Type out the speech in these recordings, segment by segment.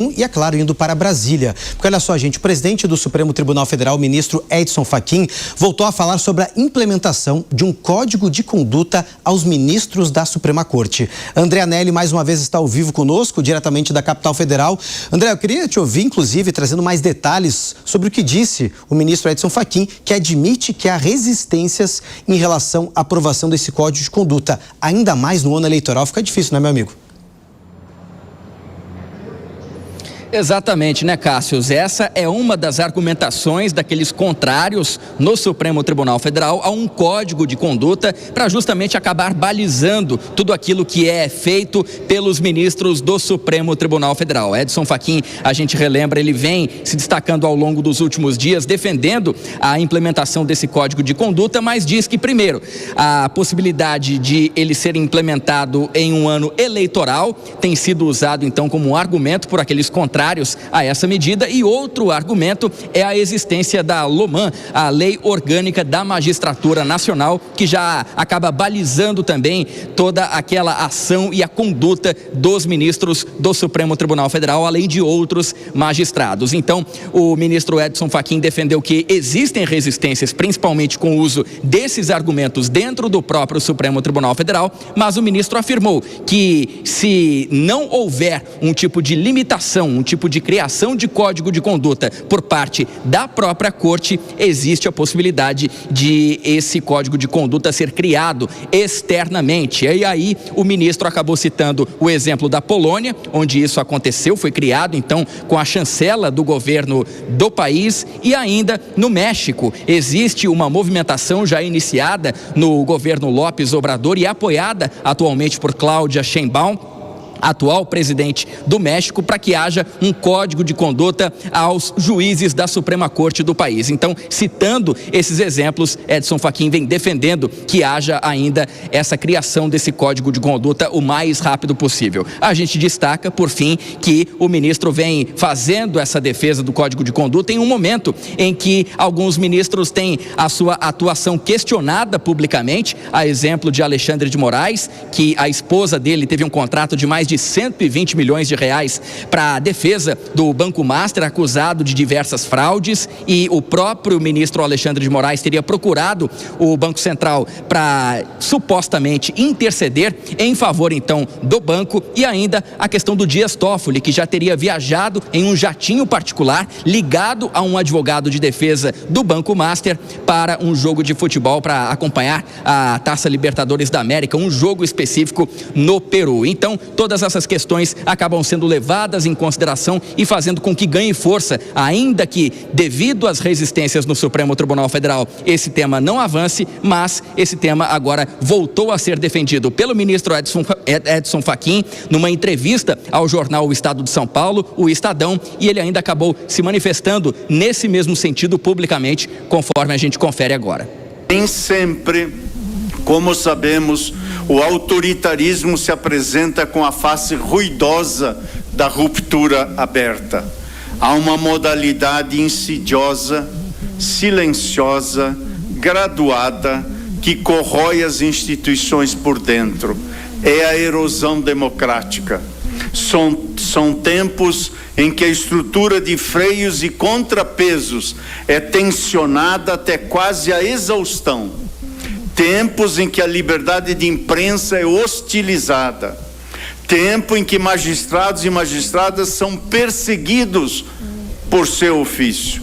E, é claro, indo para Brasília. Porque, olha só, gente, o presidente do Supremo Tribunal Federal, o ministro Edson Fachin, voltou a falar sobre a implementação de um código de conduta aos ministros da Suprema Corte. André Anelli, mais uma vez, está ao vivo conosco, diretamente da capital federal. André, eu queria te ouvir, inclusive, trazendo mais detalhes sobre o que disse o ministro Edson Fachin, que admite que há resistências em relação à aprovação desse código de conduta. Ainda mais no ano eleitoral, fica difícil, né, meu amigo? Exatamente, né, Cássius? Essa é uma das argumentações daqueles contrários no Supremo Tribunal Federal a um código de conduta para justamente acabar balizando tudo aquilo que é feito pelos ministros do Supremo Tribunal Federal. Edson Fachin, a gente relembra, ele vem se destacando ao longo dos últimos dias, defendendo a implementação desse código de conduta, mas diz que, primeiro, a possibilidade de ele ser implementado em um ano eleitoral tem sido usado, então, como um argumento por aqueles contrários a essa medida, e outro argumento é a existência da LOMAN, a Lei Orgânica da Magistratura Nacional, que já acaba balizando também toda aquela ação e a conduta dos ministros do Supremo Tribunal Federal, além de outros magistrados. Então, o ministro Edson Fachin defendeu que existem resistências, principalmente com o uso desses argumentos dentro do próprio Supremo Tribunal Federal, mas o ministro afirmou que se não houver um tipo de limitação, um tipo de criação de código de conduta por parte da própria corte, existe a possibilidade de esse código de conduta ser criado externamente. E aí o ministro acabou citando o exemplo da Polônia, onde isso aconteceu, foi criado então com a chancela do governo do país, e ainda no México existe uma movimentação já iniciada no governo López Obrador e apoiada atualmente por Cláudia Sheinbaum, atual presidente do México, para que haja um código de conduta aos juízes da Suprema Corte do país. Então, citando esses exemplos, Edson Fachin vem defendendo que haja ainda essa criação desse código de conduta o mais rápido possível. A gente destaca, por fim, que o ministro vem fazendo essa defesa do código de conduta em um momento em que alguns ministros têm a sua atuação questionada publicamente, a exemplo de Alexandre de Moraes, que a esposa dele teve um contrato de mais de 120 milhões de reais para a defesa do Banco Master, acusado de diversas fraudes, e o próprio ministro Alexandre de Moraes teria procurado o Banco Central para supostamente interceder em favor então do banco. E ainda a questão do Dias Toffoli, que já teria viajado em um jatinho particular ligado a um advogado de defesa do Banco Master para um jogo de futebol, para acompanhar a Taça Libertadores da América, um jogo específico no Peru. Então, todas essas questões acabam sendo levadas em consideração e fazendo com que ganhe força, ainda que, devido às resistências no Supremo Tribunal Federal, esse tema não avance, mas esse tema agora voltou a ser defendido pelo ministro Edson Fachin numa entrevista ao jornal O Estado de São Paulo, o Estadão, e ele ainda acabou se manifestando nesse mesmo sentido publicamente, conforme a gente confere agora. Nem sempre, como sabemos, o autoritarismo se apresenta com a face ruidosa da ruptura aberta. Há uma modalidade insidiosa, silenciosa, graduada, que corrói as instituições por dentro. É a erosão democrática. São tempos em que a estrutura de freios e contrapesos é tensionada até quase a exaustão. Tempos em que a liberdade de imprensa é hostilizada. Tempo em que magistrados e magistradas são perseguidos por seu ofício.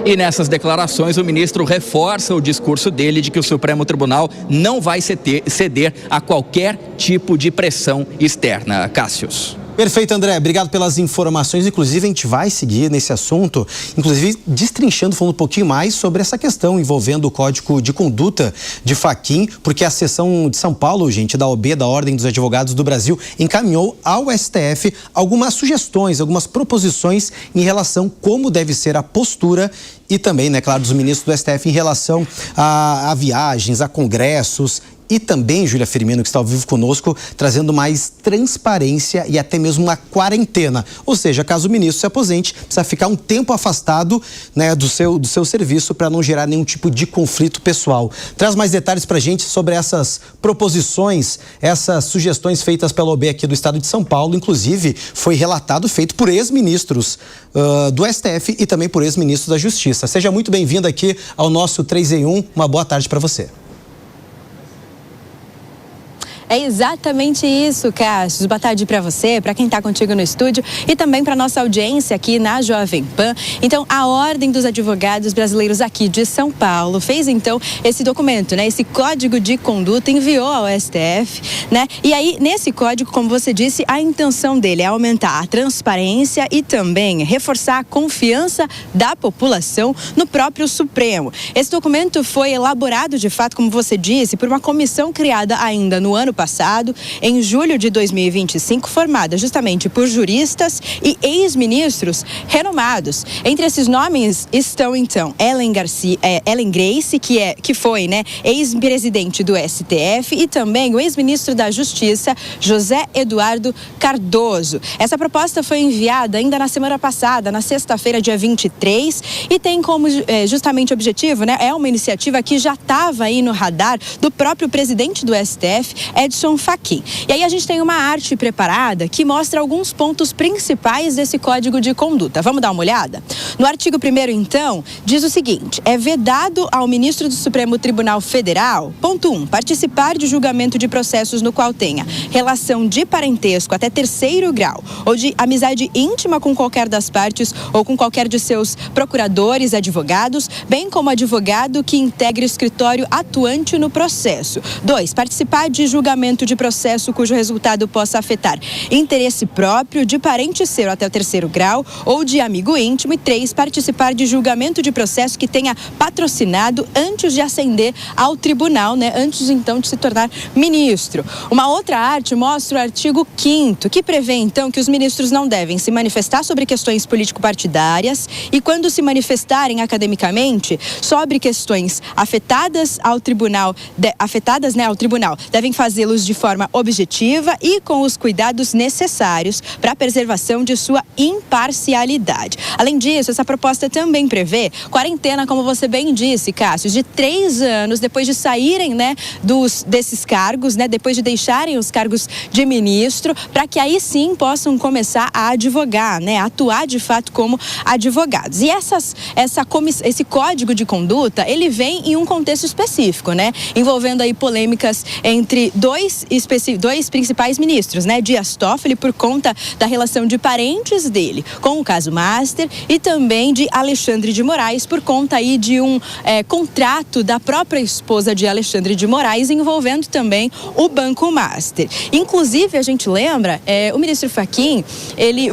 E nessas declarações, o ministro reforça o discurso dele de que o Supremo Tribunal não vai ceder a qualquer tipo de pressão externa. Cássius. Perfeito, André. Obrigado pelas informações. Inclusive, a gente vai seguir nesse assunto, inclusive destrinchando, falando um pouquinho mais sobre essa questão envolvendo o Código de Conduta de Fachin, porque a seção de São Paulo, gente, da OAB, da Ordem dos Advogados do Brasil, encaminhou ao STF algumas sugestões, algumas proposições em relação a como deve ser a postura e também, né, claro, dos ministros do STF em relação a viagens, a congressos e também Júlia Firmino, que está ao vivo conosco, trazendo mais transparência e até mesmo uma quarentena. Ou seja, caso o ministro se aposente, precisa ficar um tempo afastado, né, do seu serviço para não gerar nenhum tipo de conflito pessoal. Traz mais detalhes para a gente sobre essas proposições, essas sugestões feitas pela OAB aqui do estado de São Paulo. Inclusive, foi relatado, feito por ex-ministros do STF e também por ex-ministros da Justiça. Seja muito bem-vindo aqui ao nosso 3 em 1. Uma boa tarde para você. É exatamente isso, Cássio. Boa tarde para você, para quem está contigo no estúdio e também para nossa audiência aqui na Jovem Pan. Então, a Ordem dos Advogados Brasileiros aqui de São Paulo fez, então, esse documento, né? Esse código de conduta, enviou ao STF, né? E aí, nesse código, como você disse, a intenção dele é aumentar a transparência e também reforçar a confiança da população no próprio Supremo. Esse documento foi elaborado, de fato, como você disse, por uma comissão criada ainda no ano passado, em julho de 2025, formada justamente por juristas e ex-ministros renomados. Entre esses nomes estão, então, Ellen Grace, que foi, né, ex-presidente do STF, e também o ex-ministro da Justiça, José Eduardo Cardoso. Essa proposta foi enviada ainda na semana passada, na sexta-feira, dia 23, e tem como justamente objetivo, né, é uma iniciativa que já estava aí no radar do próprio presidente do STF, Edson Fachin. E aí a gente tem uma arte preparada que mostra alguns pontos principais desse código de conduta. Vamos dar uma olhada? No artigo 1º, então, diz o seguinte: é vedado ao ministro do Supremo Tribunal Federal, ponto 1, participar de julgamento de processos no qual tenha relação de parentesco até 3º grau ou de amizade íntima com qualquer das partes ou com qualquer de seus procuradores, advogados, bem como advogado que integre escritório atuante no processo. 2, participar de julgamento de processo cujo resultado possa afetar interesse próprio, de parente seu até o 3º grau ou de amigo íntimo. E 3, participar de julgamento de processo que tenha patrocinado antes de ascender ao tribunal, né? Antes então de se tornar ministro. Uma outra arte mostra o artigo 5º, que prevê então que os ministros não devem se manifestar sobre questões político-partidárias e, quando se manifestarem academicamente sobre questões afetadas ao tribunal, devem fazê-los de forma objetiva e com os cuidados necessários para a preservação de sua imparcialidade. Além disso, essa proposta também prevê quarentena, como você bem disse, Cássio, de 3 anos depois de saírem, né, desses cargos, né, depois de deixarem os cargos de ministro, para que aí sim possam começar a advogar, né, atuar de fato como advogados. E esse código de conduta, ele vem em um contexto específico, né, envolvendo aí polêmicas entre dois principais ministros, né? Dias Toffoli, por conta da relação de parentes dele com o caso Master, e também de Alexandre de Moraes, por conta aí de um contrato da própria esposa de Alexandre de Moraes, envolvendo também o Banco Master. Inclusive, a gente lembra, o ministro Fachin, ele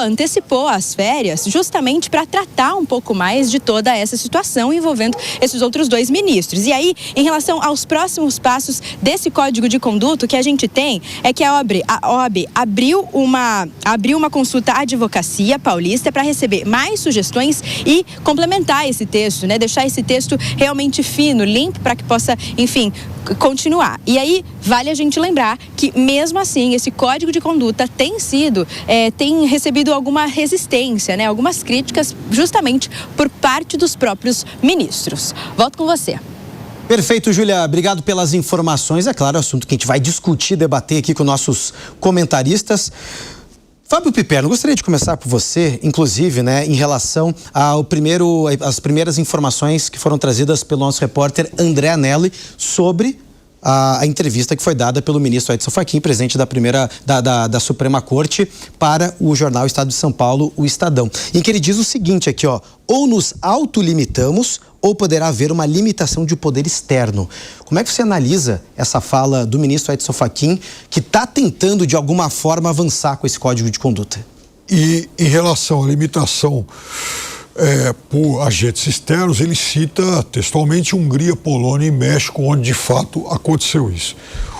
antecipou as férias justamente para tratar um pouco mais de toda essa situação envolvendo esses outros 2 ministros. E aí, em relação aos próximos passos desse código de conduta, o que a gente tem é que a OAB abriu uma consulta à Advocacia Paulista para receber mais sugestões e complementar esse texto, né? Deixar esse texto realmente fino, limpo, para que possa, enfim, continuar. E aí, vale a gente lembrar que, mesmo assim, esse código de conduta tem recebido alguma resistência, né? Algumas críticas, justamente por parte dos próprios ministros. Volto com você. Perfeito, Júlia. Obrigado pelas informações. É claro, é um assunto que a gente vai discutir, debater aqui com nossos comentaristas. Fábio Piperno, gostaria de começar por você, inclusive, né, em relação às primeiras informações que foram trazidas pelo nosso repórter André Anelli sobre a entrevista que foi dada pelo ministro Edson Fachin, presidente da Suprema Corte, para o jornal Estado de São Paulo, o Estadão, em que ele diz o seguinte aqui, ó: ou nos autolimitamos ou poderá haver uma limitação de poder externo. Como é que você analisa essa fala do ministro Edson Fachin, que está tentando de alguma forma avançar com esse código de conduta? E em relação à limitação por agentes externos, ele cita textualmente Hungria, Polônia e México, onde de fato aconteceu isso.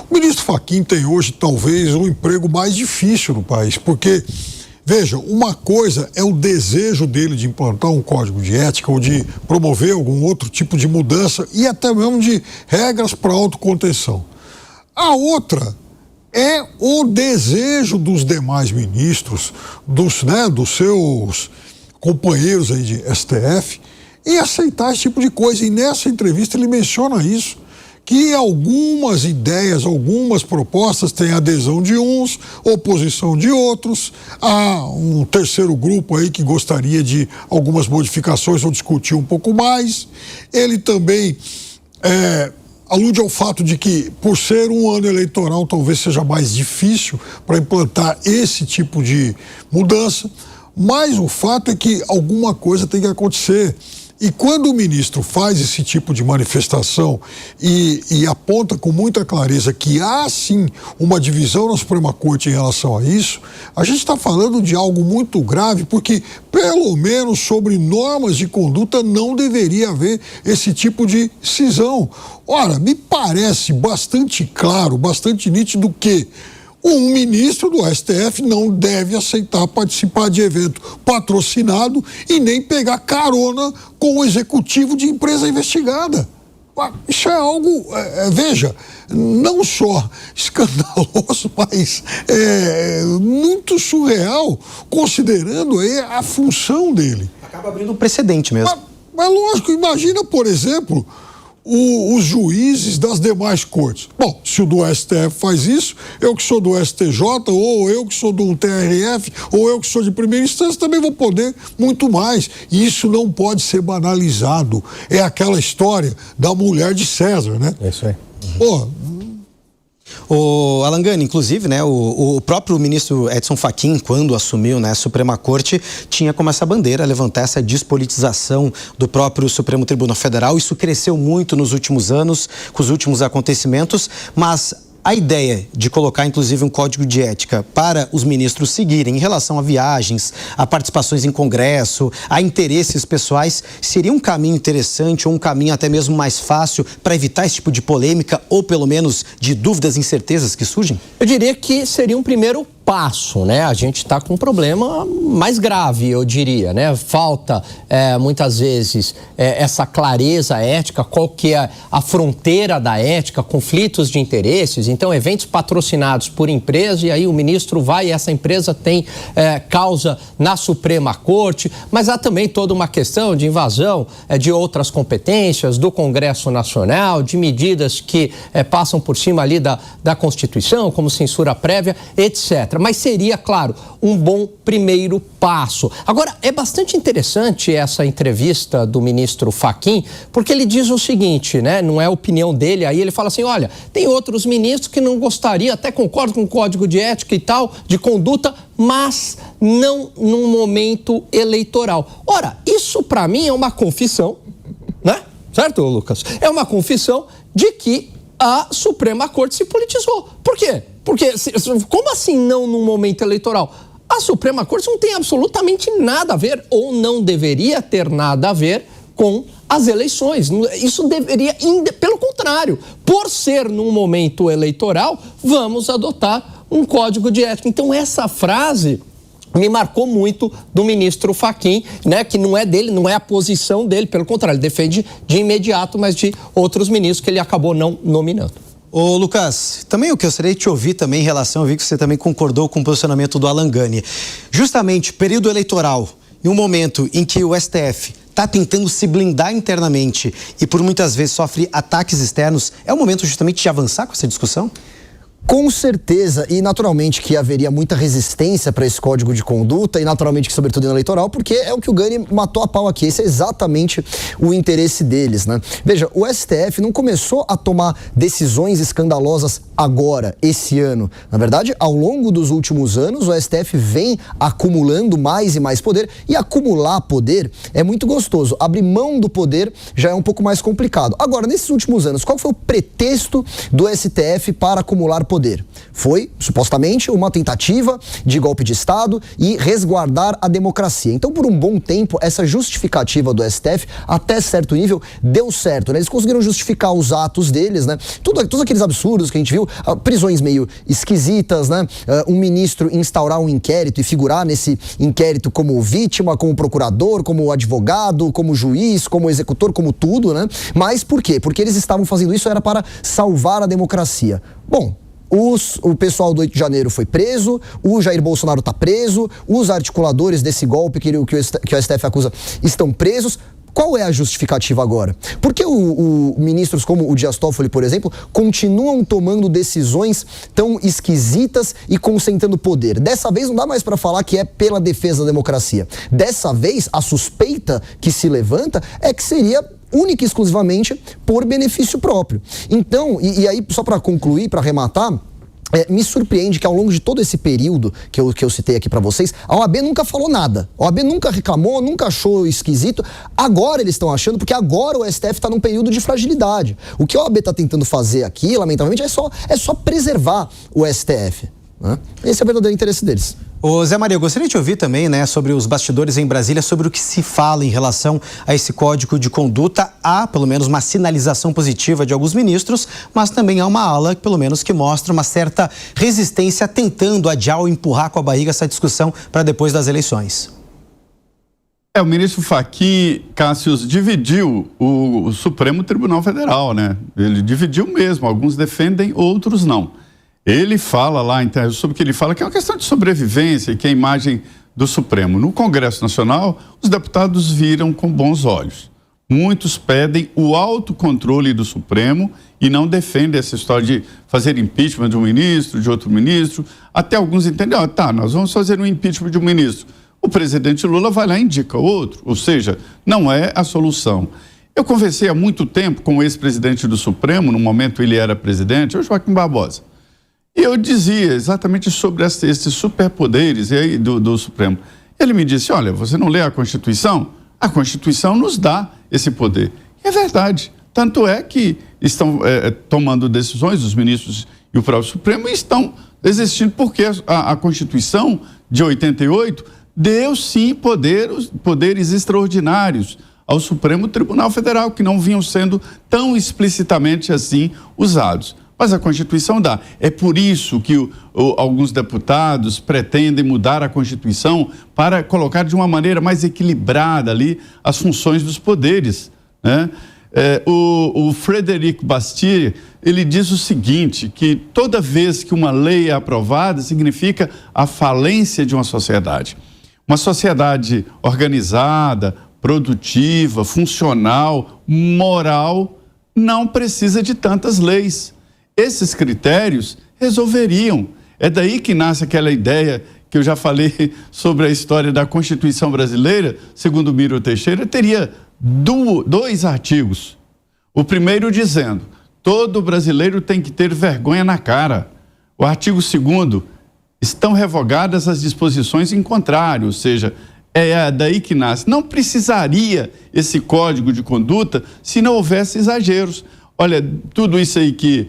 O ministro Fachin tem hoje talvez o emprego mais difícil no país, porque, veja, uma coisa é o desejo dele de implantar um código de ética ou de promover algum outro tipo de mudança e até mesmo de regras para autocontenção. A outra é o desejo dos demais ministros, dos seus companheiros aí de STF, em aceitar esse tipo de coisa. E nessa entrevista ele menciona isso, que algumas ideias, algumas propostas têm adesão de uns, oposição de outros. Há um terceiro grupo aí que gostaria de algumas modificações ou discutir um pouco mais. Ele também alude ao fato de que, por ser um ano eleitoral, talvez seja mais difícil para implantar esse tipo de mudança, mas o fato é que alguma coisa tem que acontecer. E quando o ministro faz esse tipo de manifestação e aponta com muita clareza que há, sim, uma divisão na Suprema Corte em relação a isso, a gente está falando de algo muito grave, porque, pelo menos sobre normas de conduta, não deveria haver esse tipo de cisão. Ora, me parece bastante claro, bastante nítido que um ministro do STF não deve aceitar participar de evento patrocinado e nem pegar carona com o executivo de empresa investigada. Isso é algo, veja, não só escandaloso, mas muito surreal, considerando aí a função dele. Acaba abrindo um precedente mesmo. Mas lógico, imagina, por exemplo, os juízes das demais cortes. Bom, se o do STF faz isso, eu que sou do STJ, ou eu que sou do TRF, ou eu que sou de primeira instância, também vou poder muito mais. E isso não pode ser banalizado. É aquela história da mulher de César, né? É isso aí. Pô, O Alangani, inclusive, né, o próprio ministro Edson Fachin, quando assumiu, né, a Suprema Corte, tinha como essa bandeira levantar essa despolitização do próprio Supremo Tribunal Federal. Isso cresceu muito nos últimos anos, com os últimos acontecimentos, mas a ideia de colocar, inclusive, um código de ética para os ministros seguirem em relação a viagens, a participações em congresso, a interesses pessoais, seria um caminho interessante ou um caminho até mesmo mais fácil para evitar esse tipo de polêmica ou, pelo menos, de dúvidas e incertezas que surgem? Eu diria que seria um primeiro passo, né? A gente está com um problema mais grave, eu diria, né? Falta, muitas vezes, essa clareza ética, qual que é a fronteira da ética, conflitos de interesses. Então, eventos patrocinados por empresa, e aí o ministro vai e essa empresa tem causa na Suprema Corte, mas há também toda uma questão de invasão de outras competências, do Congresso Nacional, de medidas que passam por cima ali da Constituição, como censura prévia, etc. Mas seria, claro, um bom primeiro passo. Agora, é bastante interessante essa entrevista do ministro Fachin, porque ele diz o seguinte, né? Não é a opinião dele, aí ele fala assim, olha, tem outros ministros que não gostariam, até concordo com o código de ética e tal, de conduta, mas não num momento eleitoral. Ora, isso para mim é uma confissão, né? Certo, Lucas? É uma confissão de que a Suprema Corte se politizou. Por quê? Porque, como assim não num momento eleitoral? A Suprema Corte não tem absolutamente nada a ver, ou não deveria ter nada a ver, com as eleições. Isso deveria, pelo contrário, por ser num momento eleitoral, vamos adotar um código de ética. Então, essa frase me marcou muito do ministro Fachin, né, que não é dele, não é a posição dele, pelo contrário, ele defende de imediato, mas de outros ministros que ele acabou não nominando. Ô Lucas, também eu gostaria de te ouvir também em relação, eu vi que você também concordou com o posicionamento do Alangani. Justamente, período eleitoral, em um momento em que o STF está tentando se blindar internamente e por muitas vezes sofre ataques externos, é o momento justamente de avançar com essa discussão? Com certeza, e naturalmente que haveria muita resistência para esse código de conduta e naturalmente que sobretudo no eleitoral, porque é o que o Gani matou a pau aqui, esse é exatamente o interesse deles, né? Veja, o STF não começou a tomar decisões escandalosas agora, esse ano. Na verdade, ao longo dos últimos anos, o STF vem acumulando mais e mais poder, e acumular poder é muito gostoso. Abrir mão do poder já é um pouco mais complicado. Agora, nesses últimos anos, qual foi o pretexto do STF para acumular poder? poder. Foi, supostamente, uma tentativa de golpe de Estado e resguardar a democracia. Então, por um bom tempo, essa justificativa do STF, até certo nível, deu certo, né? Eles conseguiram justificar os atos deles, né? Todos aqueles absurdos que a gente viu, prisões meio esquisitas, né? Um ministro instaurar um inquérito e figurar nesse inquérito como vítima, como procurador, como advogado, como juiz, como executor, como tudo, né? Mas por quê? Porque eles estavam fazendo isso era para salvar a democracia. Bom, o pessoal do 8 de janeiro foi preso, o Jair Bolsonaro está preso, os articuladores desse golpe que o STF acusa estão presos. Qual é a justificativa agora? Por que ministros como o Dias Toffoli, por exemplo, continuam tomando decisões tão esquisitas e concentrando poder? Dessa vez não dá mais para falar que é pela defesa da democracia. Dessa vez, a suspeita que se levanta é que seria única e exclusivamente por benefício próprio. Então, e aí, só para concluir, para arrematar, me surpreende que ao longo de todo esse período que eu citei aqui para vocês, a OAB nunca falou nada. A OAB nunca reclamou, nunca achou esquisito. Agora eles estão achando, porque agora o STF está num período de fragilidade. O que a OAB está tentando fazer aqui, lamentavelmente, é só preservar o STF. Né? Esse é o verdadeiro interesse deles. Ô Zé Maria, eu gostaria de ouvir também, né, sobre os bastidores em Brasília, sobre o que se fala em relação a esse código de conduta. Há, pelo menos, uma sinalização positiva de alguns ministros, mas também há uma ala, pelo menos, que mostra uma certa resistência tentando adiar ou empurrar com a barriga essa discussão para depois das eleições. O ministro Fachin, Cássius, dividiu o Supremo Tribunal Federal, né? Ele dividiu mesmo, alguns defendem, outros não. Ele fala lá, sobre o que ele fala, que é uma questão de sobrevivência e que é a imagem do Supremo. No Congresso Nacional, os deputados viram com bons olhos. Muitos pedem o autocontrole do Supremo e não defendem essa história de fazer impeachment de um ministro, de outro ministro. Até alguns entendem, nós vamos fazer um impeachment de um ministro. O presidente Lula vai lá e indica outro, ou seja, não é a solução. Eu conversei há muito tempo com o ex-presidente do Supremo, no momento ele era presidente, o Joaquim Barbosa. E eu dizia exatamente sobre esses superpoderes do Supremo. Ele me disse, olha, você não lê a Constituição? A Constituição nos dá esse poder. E é verdade. Tanto é que estão tomando decisões, os ministros e o próprio Supremo, e estão existindo porque a Constituição de 88 deu, sim, poderes extraordinários ao Supremo Tribunal Federal, que não vinham sendo tão explicitamente assim usados. Mas a Constituição dá. É por isso que alguns deputados pretendem mudar a Constituição para colocar de uma maneira mais equilibrada ali as funções dos poderes, né? O Frederic Bastiat, ele diz o seguinte, que toda vez que uma lei é aprovada, significa a falência de uma sociedade. Uma sociedade organizada, produtiva, funcional, moral, não precisa de tantas leis. Esses critérios resolveriam. É daí que nasce aquela ideia que eu já falei sobre a história da Constituição brasileira, segundo Miro Teixeira, teria dois artigos. O primeiro dizendo, todo brasileiro tem que ter vergonha na cara. O artigo 2º, estão revogadas as disposições em contrário, ou seja, é daí que nasce. Não precisaria esse código de conduta se não houvesse exageros. Olha, tudo isso aí que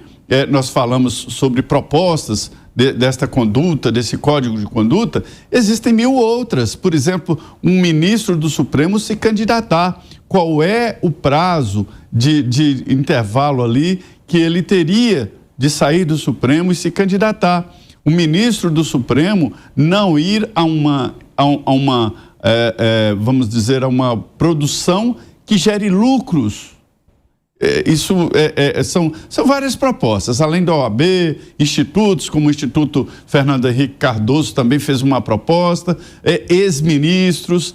nós falamos sobre propostas desta conduta, desse código de conduta, existem 1000 outras. Por exemplo, um ministro do Supremo se candidatar. Qual é o prazo de intervalo ali que ele teria de sair do Supremo e se candidatar? O ministro do Supremo não ir a uma vamos dizer, a uma produção que gere lucros. São várias propostas, além da OAB, institutos como o Instituto Fernando Henrique Cardoso também fez uma proposta, ex-ministros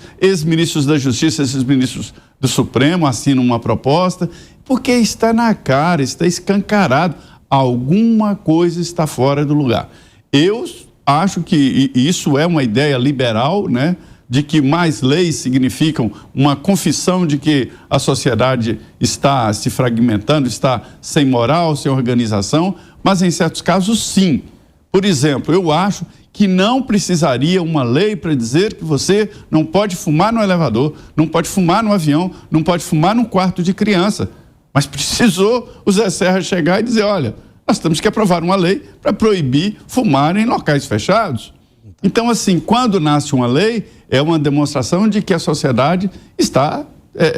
da Justiça, esses ministros do Supremo assinam uma proposta, porque está na cara, está escancarado, alguma coisa está fora do lugar. Eu acho que isso é uma ideia liberal, né? De que mais leis significam uma confissão de que a sociedade está se fragmentando, está sem moral, sem organização, mas em certos casos sim. Por exemplo, eu acho que não precisaria uma lei para dizer que você não pode fumar no elevador, não pode fumar no avião, não pode fumar num quarto de criança. Mas precisou o Zé Serra chegar e dizer, olha, nós temos que aprovar uma lei para proibir fumar em locais fechados. Então, assim, quando nasce uma lei, é uma demonstração de que a sociedade está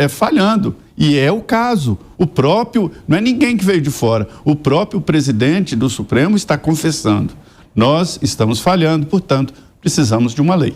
falhando. E é o caso. O próprio, não é ninguém que veio de fora, o próprio presidente do Supremo está confessando. Nós estamos falhando, portanto, precisamos de uma lei.